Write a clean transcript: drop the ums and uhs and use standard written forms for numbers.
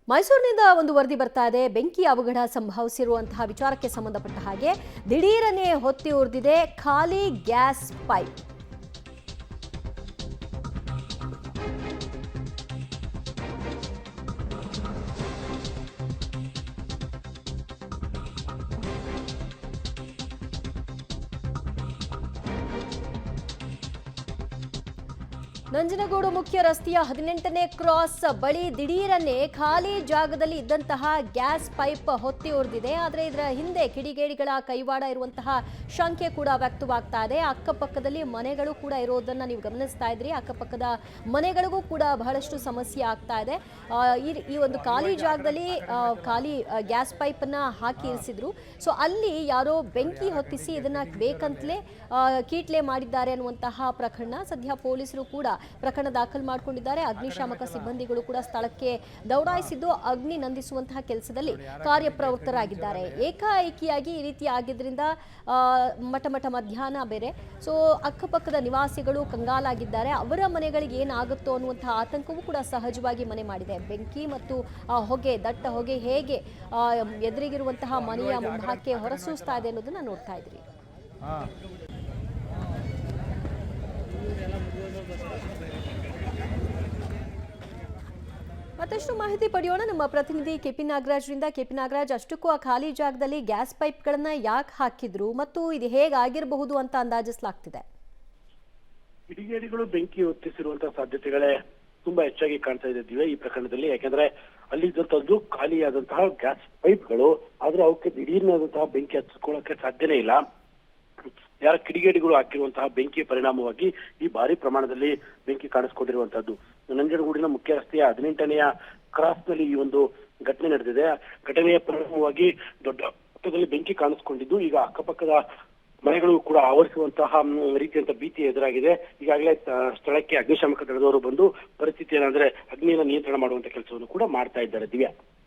ಮೈಸೂರಿನಿಂದ ಒಂದು ವರದಿ ಬರ್ತಾ ಇದೆ. ಬೆಂಕಿ ಅವಘಡ ಸಂಭವಿಸಿರುವಂತಹ ವಿಚಾರಕ್ಕೆ ಸಂಬಂಧಪಟ್ಟ ಹಾಗೆ ದಿಢೀರನೆ ಹೊತ್ತಿ ಉರಿದಿದೆ ಖಾಲಿ ಗ್ಯಾಸ್ ಪೈಪ್. ನಂಜನಗೂಡು ಮುಖ್ಯ ರಸ್ತೆಯ 18ನೇ ಕ್ರಾಸ್ ಬಳಿ ದಿಢೀರನೆ ಖಾಲಿ ಜಾಗದಲ್ಲಿ ಇದ್ದಂತಹ ಗ್ಯಾಸ್ ಪೈಪ್ ಹೊತ್ತಿ ಉರಿದಿದೆ. ಆದರೆ ಇದರ ಹಿಂದೆ ಕಿಡಿಗೇಡಿಗಳ ಕೈವಾಡ ಇರುವಂತಹ ಶಂಕೆ ಕೂಡ ವ್ಯಕ್ತವಾಗ್ತಾ ಇದೆ. ಅಕ್ಕಪಕ್ಕದಲ್ಲಿ ಮನೆಗಳು ಕೂಡ ಇರೋದನ್ನ ನೀವು ಗಮನಿಸ್ತಾ ಇದ್ರಿ. ಅಕ್ಕಪಕ್ಕದ ಮನೆಗಳಿಗೂ ಕೂಡ ಬಹಳಷ್ಟು ಸಮಸ್ಯೆ ಆಗ್ತಾ ಇದೆ. ಈ ಒಂದು ಖಾಲಿ ಜಾಗದಲ್ಲಿ ಖಾಲಿ ಗ್ಯಾಸ್ ಪೈಪ್ ಅನ್ನ ಹಾಕಿ ಇರಿಸಿದ್ರು. ಸೊ ಅಲ್ಲಿ ಯಾರೋ ಬೆಂಕಿ ಹೊತ್ತಿಸಿ ಇದನ್ನ ಬೇಕಂತಲೇ ಕೀಟ್ಲೆ ಮಾಡಿದ್ದಾರೆ ಅನ್ನುವಂತಹ ಪ್ರಕರಣ. ಸದ್ಯ ಪೊಲೀಸರು ಕೂಡ ಪ್ರಕರಣ ದಾಖಲು ಮಾಡಿಕೊಂಡಿದ್ದಾರೆ. ಅಗ್ನಿಶಾಮಕ ಸಿಬ್ಬಂದಿಗಳು ಕೂಡ ಸ್ಥಳಕ್ಕೆ ದೌಡಾಯಿಸಿದ್ದು ಅಗ್ನಿ ನಂದಿಸುವಂತಹ ಕೆಲಸದಲ್ಲಿ ಕಾರ್ಯಪ್ರವೃತ್ತರಾಗಿದ್ದಾರೆ. ಏಕಾಏಕಿಯಾಗಿ ಈ ರೀತಿ ಆಗಿದ್ರಿಂದ ಮಠ ಮಧ್ಯಾಹ್ನ ಬೇರೆ, ಸೊ ಅಕ್ಕಪಕ್ಕದ ನಿವಾಸಿಗಳು ಕಂಗಾಲಾಗಿದ್ದಾರೆ. ಅವರ ಮನೆಗಳಿಗೆ ಏನಾಗುತ್ತೋ ಅನ್ನುವಂತಹ ಆತಂಕವೂ ಕೂಡ ಸಹಜವಾಗಿ ಮನೆ ಮಾಡಿದೆ. ಬೆಂಕಿ ಮತ್ತು ಹೊಗೆ, ದಟ್ಟ ಹೊಗೆ ಹೇಗೆ ಎದುರಿಗಿರುವಂತಹ ಮನೆಯ ಮುಂಭಾಗಕ್ಕೆ ಹೊರಸೂಸ್ತಾ ಇದೆ ಅನ್ನೋದನ್ನ ನೋಡ್ತಾ ಇದ್ರಿ. ಮತ್ತಷ್ಟು ಮಾಹಿತಿ ಪಡೆಯೋಣ ನಮ್ಮ ಪ್ರತಿನಿಧಿ ಕೆಪಿ ನಾಗರಾಜ್ರಿಂದ. ಕೆಪಿ ನಾಗರಾಜ್, ಅಷ್ಟಕ್ಕೂ ಆ ಖಾಲಿ ಜಾಗದಲ್ಲಿ ಗ್ಯಾಸ್ ಪೈಪ್ಗಳನ್ನ ಯಾಕೆ ಹಾಕಿದ್ರು ಮತ್ತು ಇದು ಹೇಗಾಗಿರಬಹುದು ಅಂತ ಅಂದಾಜಿಸಲಾಗ್ತಿದೆ? ಕಿಡಿಗೇಡಿಗಳು ಬೆಂಕಿ ಹೊತ್ತಿಸಿರುವಂತಹ ಸಾಧ್ಯತೆಗಳೇ ತುಂಬಾ ಹೆಚ್ಚಾಗಿ ಕಾಣ್ತಾ ಇದ್ದೀವಿ ಈ ಪ್ರಕರಣದಲ್ಲಿ. ಯಾಕಂದ್ರೆ ಅಲ್ಲಿದ್ದಂಥದ್ದು ಖಾಲಿಯಾದಂತಹ ಗ್ಯಾಸ್ ಪೈಪ್ಗಳು, ಆದ್ರೆ ಅವಕ್ಕೆ ದಿಢೀರ್ನಾದಂತಹ ಬೆಂಕಿ ಹಚ್ಚಿಕೊಳ್ಳಕ್ಕೆ ಸಾಧ್ಯನೇ ಇಲ್ಲ. ಯಾರ ಕಿಡಿಗೇಡಿಗಳು ಹಾಕಿರುವಂತಹ ಬೆಂಕಿಯ ಪರಿಣಾಮವಾಗಿ ಈ ಭಾರಿ ಪ್ರಮಾಣದಲ್ಲಿ ಬೆಂಕಿ ಕಾಣಿಸ್ಕೊಂಡಿರುವಂತಹದ್ದು. ನಂಜನಗೂಡಿನ ಮುಖ್ಯ ರಸ್ತೆಯ 18ನೇ ಕ್ರಾಸ್ ನಲ್ಲಿ ಈ ಒಂದು ಘಟನೆ ನಡೆದಿದೆ. ಘಟನೆಯ ಪರಿಣಾಮವಾಗಿ ದೊಡ್ಡ ಮಟ್ಟದಲ್ಲಿ ಬೆಂಕಿ ಕಾಣಿಸ್ಕೊಂಡಿದ್ದು ಈಗ ಅಕ್ಕಪಕ್ಕದ ಮನೆಗಳು ಕೂಡ ಆವರಿಸುವಂತಹ ರೀತಿಯಂತ ಭೀತಿ ಎದುರಾಗಿದೆ. ಈಗಾಗಲೇ ಸ್ಥಳಕ್ಕೆ ಅಗ್ನಿಶಾಮಕ ದಳದವರು ಬಂದು ಪರಿಸ್ಥಿತಿ ಏನಂದ್ರೆ ಅಗ್ನಿಯನ್ನು ನಿಯಂತ್ರಣ ಮಾಡುವಂತ ಕೆಲಸವನ್ನು ಕೂಡ ಮಾಡ್ತಾ ಇದ್ದಾರೆ. ದಿವ್ಯಾ.